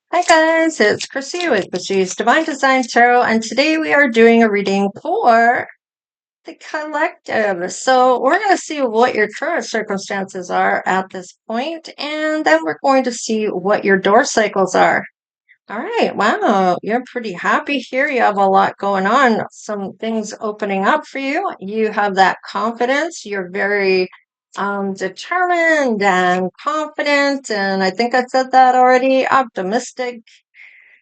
Hi guys, it's Chrissy with Chrissy's Divine Design Tarot, and today we are doing a reading for the collective. So we're going to see what your current circumstances are at this point, and then we're going to see what your door cycles are. All right, wow, you're pretty happy here. You have a lot going on, some things opening up for you. You have that confidence. You're very determined and confident, and I think I said that already, optimistic.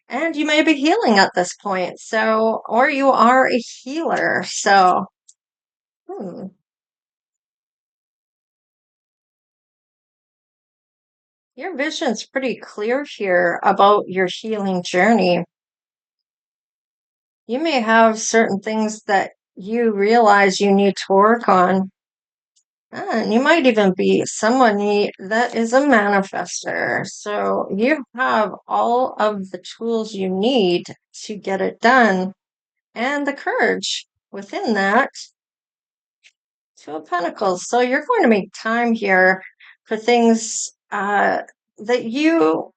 And you may be healing at this point, so, or you are a healer. So, hmm, your vision's pretty clear here about your healing journey. You may have certain things that you realize you need to work on. And you might even be someone that is a manifester. So you have all of the tools you need to get it done and the courage within that. Two of Pentacles. So you're going to make time here for things that you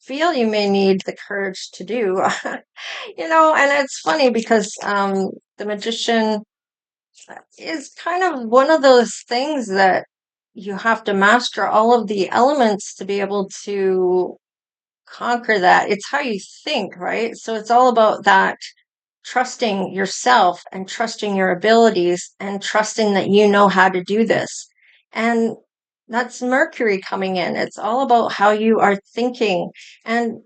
feel you may need the courage to do. And it's funny because the Magician is kind of one of those things that you have to master all of the elements to be able to conquer that. It's how you think, right? So it's all about that trusting yourself and trusting your abilities and trusting that you know how to do this. And that's Mercury coming in. It's all about how you are thinking. And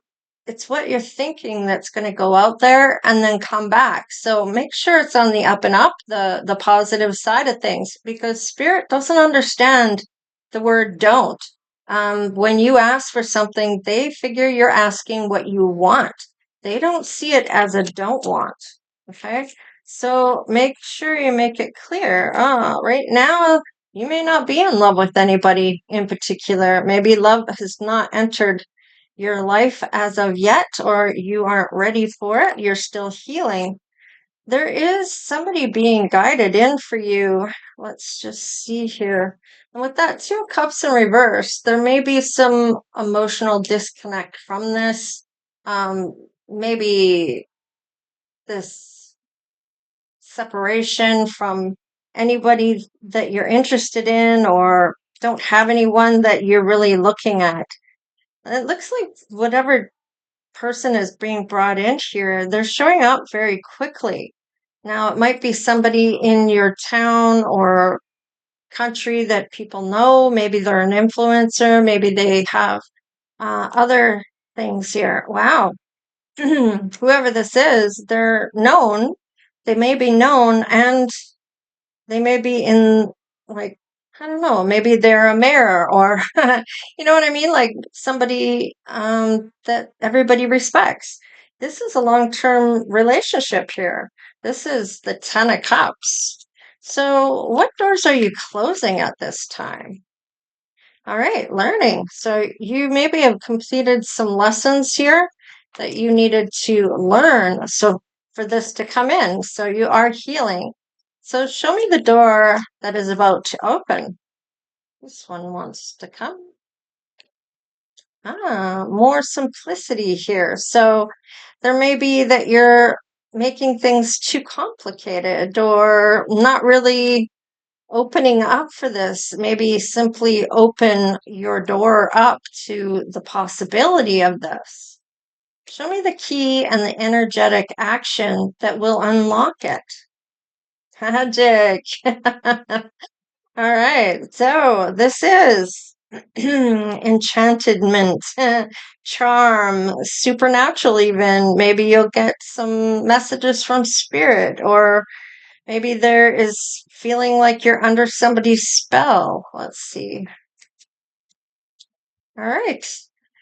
it's what you're thinking that's going to go out there and then come back. So make sure it's on the up and up, the positive side of things, because spirit doesn't understand the word don't. When you ask for something, they figure you're asking what you want. They don't see it as a don't want. Okay. So make sure you make it clear. Right now, you may not be in love with anybody in particular. Maybe love has not entered your life as of yet, or you aren't ready for it. You're still healing. There is somebody being guided in for you. Let's just see here. And with that Two of Cups in reverse, there may be some emotional disconnect from this. Maybe this separation from anybody that you're interested in or don't have anyone that you're really looking at. It looks like whatever person is being brought in here, they're showing up very quickly. Now, it might be somebody in your town or country that people know. Maybe they're an influencer. Maybe they have other things here. Wow. Whoever this is, they're known. They may be known and they may be in, like, I don't know, maybe they're a mayor or you know what I mean? Like somebody that everybody respects. This is a long-term relationship here. This is the Ten of Cups. So what doors are you closing at this time? All right, learning. So you maybe have completed some lessons here that you needed to learn. So for this to come in, so you are healing. So show me the door that is about to open. This one wants to come. More simplicity here. So there may be that you're making things too complicated or not really opening up for this. Maybe simply open your door up to the possibility of this. Show me the key and the energetic action that will unlock it. Magic. All right. So this is enchantment, charm, supernatural, even. Maybe you'll get some messages from spirit, or maybe there is feeling like you're under somebody's spell. Let's see. All right.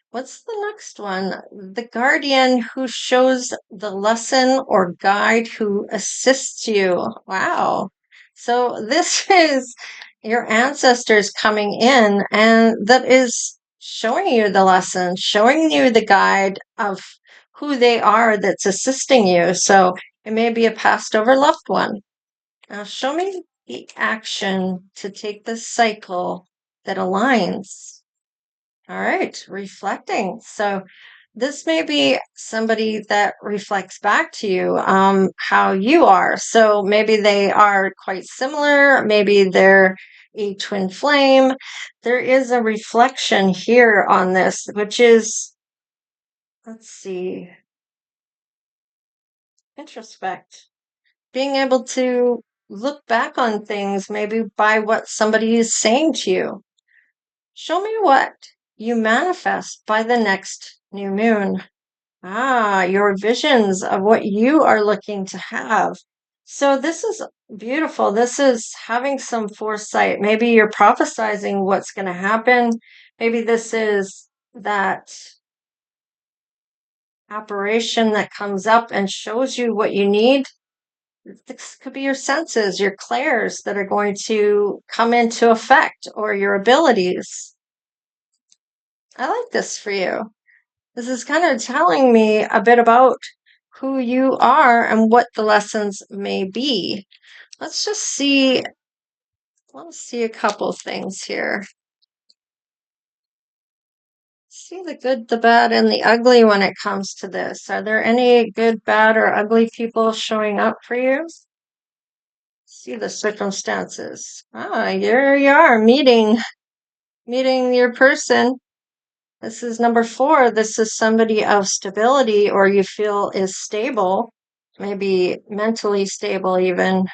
What's the next one? The guardian who shows the lesson or guide who assists you. Wow. So this is your ancestors coming in, and that is showing you the lesson, showing you the guide of who they are that's assisting you. So it may be a passed over loved one. Now show me the action to take the cycle that aligns. All right, reflecting. So This may be somebody that reflects back to you how you are. So maybe they are quite similar. Maybe they're a twin flame. There is a reflection here on this, which is, let's see, introspect. Being able to look back on things, maybe by what somebody is saying to you. Show me what you manifest by the next new moon. Your visions of what you are looking to have. So this is beautiful. This is having some foresight. Maybe you're prophesizing what's going to happen. Maybe this is that apparition that comes up and shows you what you need. This could be your senses, your clairs that are going to come into effect, or your abilities. I like this for you. This is kind of telling me a bit about who you are and what the lessons may be. Let's just see. Let's see a couple things here. See the good, the bad, and the ugly when it comes to this. Are there any good, bad, or ugly people showing up for you? See the circumstances. Here you are meeting your person. This is number 4. This is somebody of stability, or you feel is stable, maybe mentally stable even.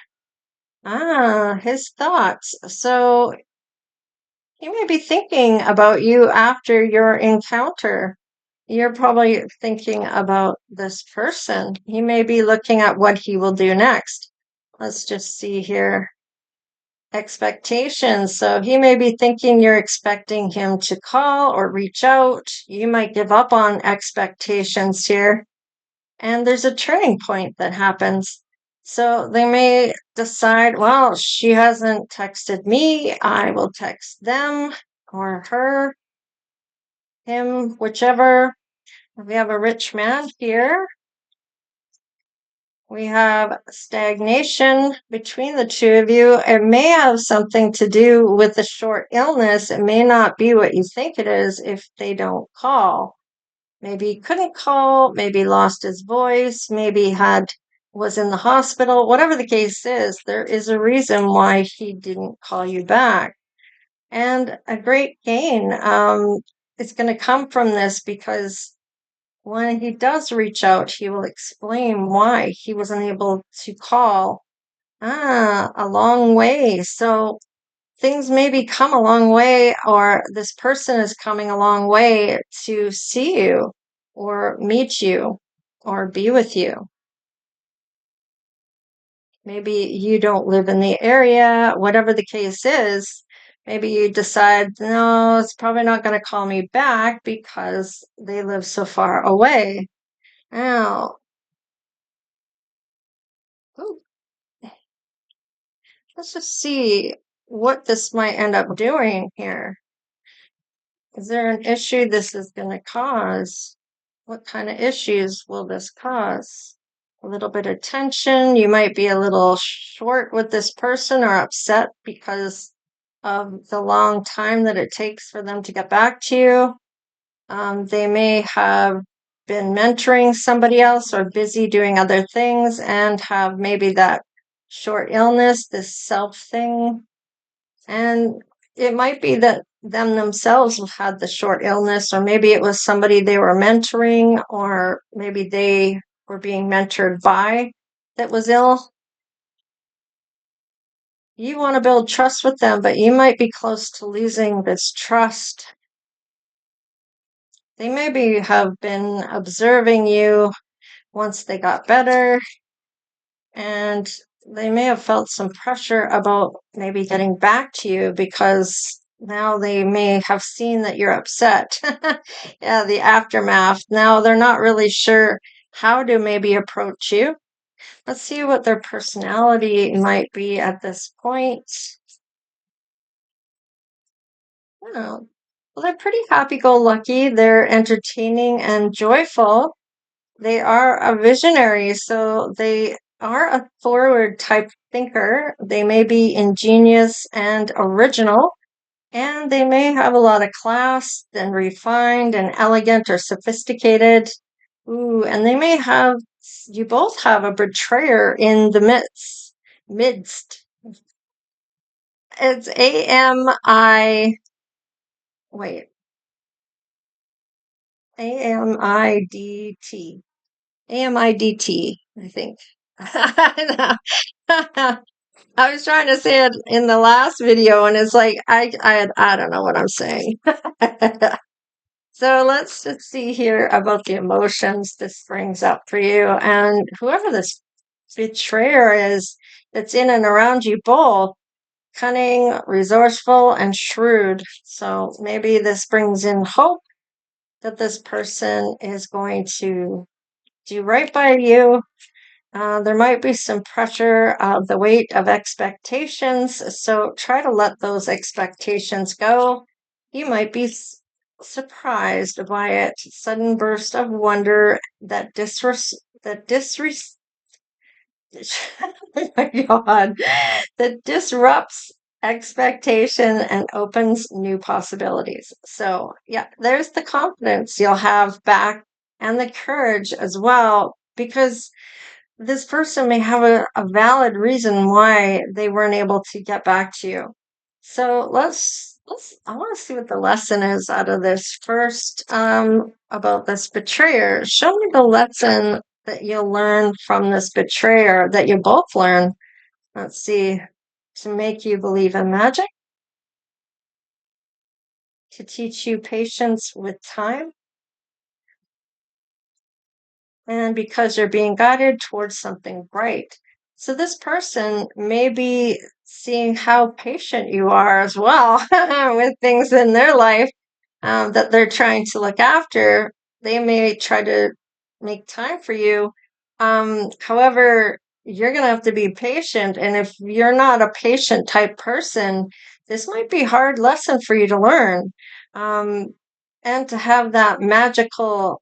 His thoughts. So he may be thinking about you after your encounter. You're probably thinking about this person. He may be looking at what he will do next. Let's just see here. Expectations. So he may be thinking you're expecting him to call or reach out. You might give up on expectations here. And there's a turning point that happens. So they may decide, well, she hasn't texted me. I will text them or her, him, whichever. We have a rich man here. We have stagnation between the two of you. It may have something to do with the short illness. It may not be what you think it is if they don't call. Maybe he couldn't call, maybe lost his voice, maybe was in the hospital. Whatever the case is, there is a reason why he didn't call you back. And a great gain is going to come from this, because when he does reach out, he will explain why he wasn't able to call. A long way. So things maybe come a long way, or this person is coming a long way to see you or meet you or be with you. Maybe you don't live in the area, whatever the case is. Maybe you decide, no, it's probably not going to call me back because they live so far away. Now, ooh, let's just see what this might end up doing here. Is there an issue this is going to cause? What kind of issues will this cause? A little bit of tension. You might be a little short with this person or upset because of the long time that it takes for them to get back to you. They may have been mentoring somebody else or busy doing other things and have maybe that short illness, this self thing. And it might be that them themselves had the short illness, or maybe it was somebody they were mentoring, or maybe they were being mentored by that was ill. You want to build trust with them, but you might be close to losing this trust. They maybe have been observing you once they got better, and they may have felt some pressure about maybe getting back to you because now they may have seen that you're upset. Yeah, the aftermath. Now they're not really sure how to maybe approach you. Let's see what their personality might be at this point. Oh, well, they're pretty happy-go-lucky. They're entertaining and joyful. They are a visionary, so they are a forward type thinker. They may be ingenious and original. And they may have a lot of class and refined and elegant or sophisticated. Ooh, and they may have, you both have a betrayer in the midst. It's wait, AMIDT. AMIDT, I think. I was trying to say it in the last video and it's like, I don't know what I'm saying. So let's just see here about the emotions this brings up for you. And whoever this betrayer is that's in and around you both, cunning, resourceful, and shrewd. So maybe this brings in hope that this person is going to do right by you. There might be some pressure of the weight of expectations, so try to let those expectations go. You might be surprised by it. Sudden burst of wonder that oh my God, that disrupts expectation and opens new possibilities. So, yeah, there's the confidence you'll have back and the courage as well, because this person may have a valid reason why they weren't able to get back to you. So I want to see what the lesson is out of this first, about this betrayer. Show me the lesson that you'll learn from this betrayer, that you both learn. Let's see. To make you believe in magic, to teach you patience with time, and because you're being guided towards something bright. So this person may be seeing how patient you are as well with things in their life, that they're trying to look after. They may try to make time for you. However, you're going to have to be patient. And if you're not a patient type person, this might be a hard lesson for you to learn. Um, and to have that magical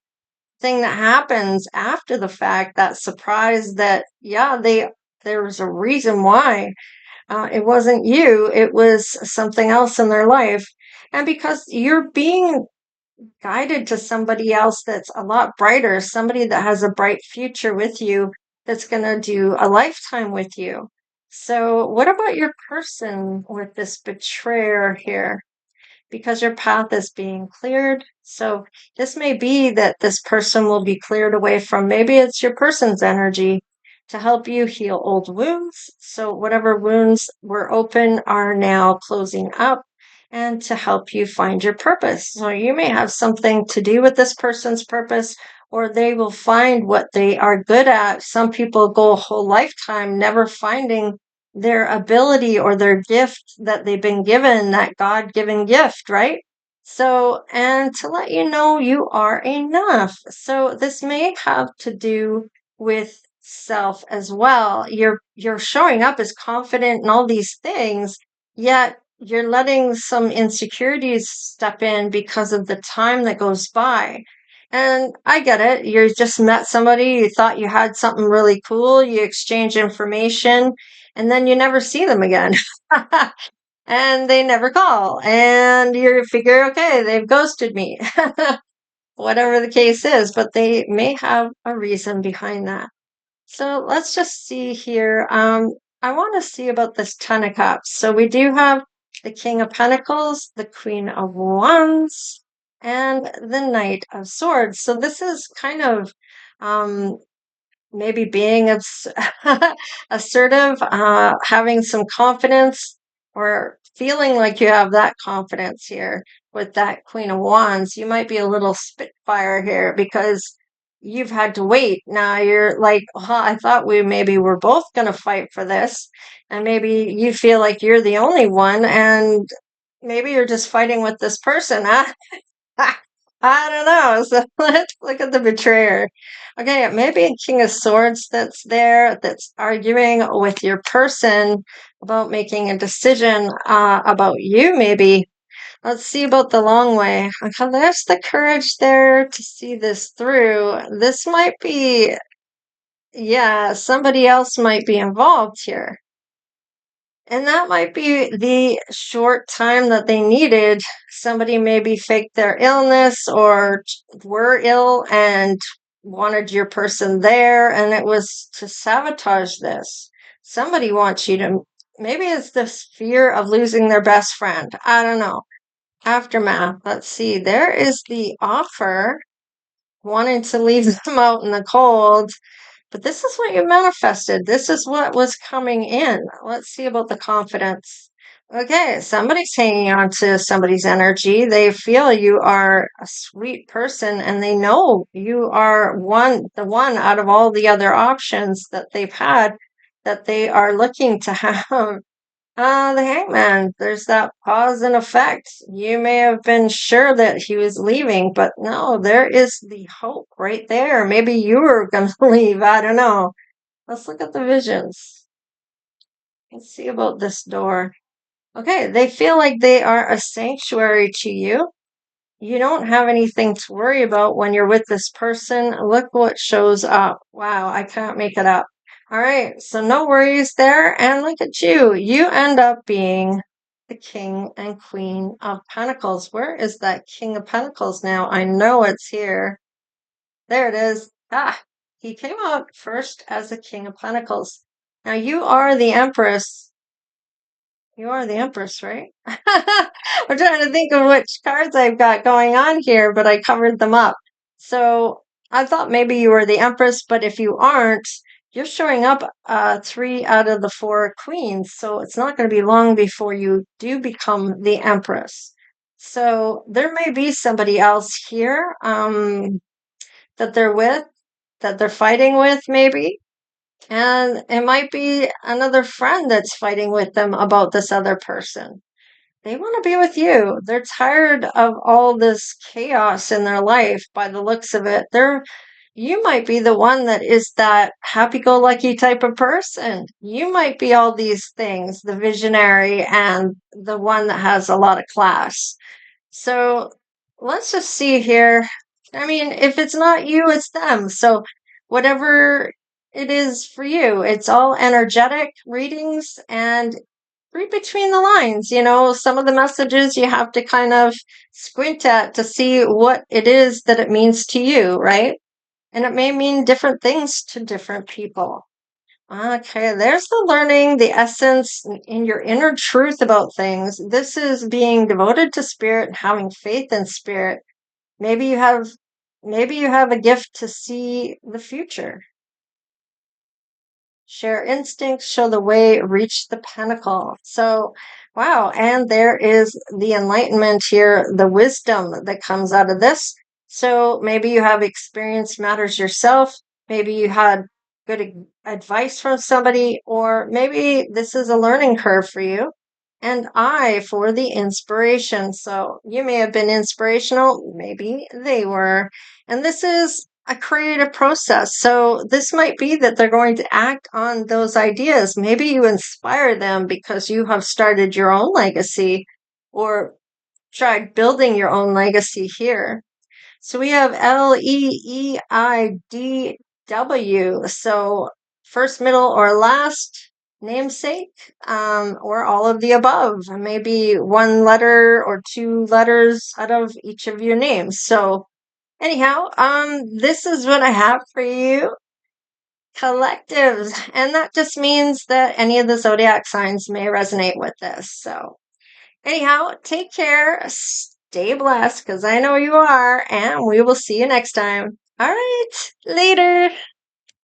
thing that happens after the fact, that surprise that, yeah, there was a reason why. It wasn't you, it was something else in their life. And because you're being guided to somebody else that's a lot brighter, somebody that has a bright future with you, that's going to do a lifetime with you. So, what about your person with this betrayer here? Because your path is being cleared. So this may be that this person will be cleared away from, maybe it's your person's energy to help you heal old wounds. So whatever wounds were open are now closing up, and to help you find your purpose. So you may have something to do with this person's purpose, or they will find what they are good at. Some people go a whole lifetime never finding their ability or their gift that they've been given, that God given gift, right? So, and to let you know you are enough. So this may have to do with self as well. You're showing up as confident in all these things, yet you're letting some insecurities step in because of the time that goes by. And I get it. You just met somebody, you thought you had something really cool, you exchange information, and then you never see them again. And they never call. And you figure, okay, they've ghosted me. Whatever the case is, but they may have a reason behind that. So let's just see here. I want to see about this Ten of Cups. So we do have the King of Pentacles, the Queen of Wands, and the Knight of Swords. So this is kind of, um, maybe being assertive, having some confidence, or feeling like you have that confidence here with that Queen of Wands. You might be a little spitfire here because you've had to wait. Now you're like, well, I thought we maybe were both going to fight for this. And maybe you feel like you're the only one, and maybe you're just fighting with this person, huh? I don't know. So let's look at the betrayer. Okay, it may be a King of Swords that's there, that's arguing with your person about making a decision, about you, maybe. Let's see about the long way. Okay, there's the courage there to see this through. This might be, yeah, somebody else might be involved here. And that might be the short time that they needed. Somebody maybe faked their illness or were ill and wanted your person there, and it was to sabotage this. Somebody wants you to, maybe it's this fear of losing their best friend. I don't know. Aftermath. Let's see. There is the offer, wanting to leave them out in the cold. But this is what you manifested. This is what was coming in. Let's see about the confidence. Okay, somebody's hanging on to somebody's energy. They feel you are a sweet person and they know you are the one out of all the other options that they've had that they are looking to have. The hangman, there's that pause and effect. You may have been sure that he was leaving, but no, there is the hope right there. Maybe you were going to leave. I don't know. Let's look at the visions. Let's see about this door. Okay, they feel like they are a sanctuary to you. You don't have anything to worry about when you're with this person. Look what shows up. Wow, I can't make it up. All right, so no worries there. And look at you. You end up being the King and Queen of Pentacles. Where is that King of Pentacles now? I know it's here. There it is. Ah, he came out first as the King of Pentacles. Now you are the Empress. You are the Empress, right? I'm trying to think of which cards I've got going on here, but I covered them up. So I thought maybe you were the Empress, but if you aren't, you're showing up 3 out of the 4 queens. So it's not going to be long before you do become the Empress. So there may be somebody else here that they're with, that they're fighting with, maybe. And it might be another friend that's fighting with them about this other person. They want to be with you. They're tired of all this chaos in their life by the looks of it. You might be the one that is that happy-go-lucky type of person. You might be all these things, the visionary and the one that has a lot of class. So let's just see here. I mean, if it's not you, it's them. So whatever it is for you, it's all energetic readings and read between the lines. Some of the messages you have to kind of squint at to see what it is that it means to you, right? And it may mean different things to different people. Okay, there's the learning, the essence in your inner truth about things. This is being devoted to spirit and having faith in spirit. Maybe you have a gift to see the future. Share instincts, show the way, reach the pinnacle. So, wow. And there is the enlightenment here, the wisdom that comes out of this. So maybe you have experienced matters yourself. Maybe you had good advice from somebody, or maybe this is a learning curve for you. And I for the inspiration. So you may have been inspirational, maybe they were. And this is a creative process. So this might be that they're going to act on those ideas. Maybe you inspire them because you have started your own legacy or tried building your own legacy here. So we have LEEIDW. So first, middle, or last, namesake, or all of the above. Maybe one letter or 2 letters out of each of your names. So anyhow, this is what I have for you. Collectives. And that just means that any of the zodiac signs may resonate with this. So anyhow, take care. Stay blessed because I know you are. And we will see you next time. All right. Later.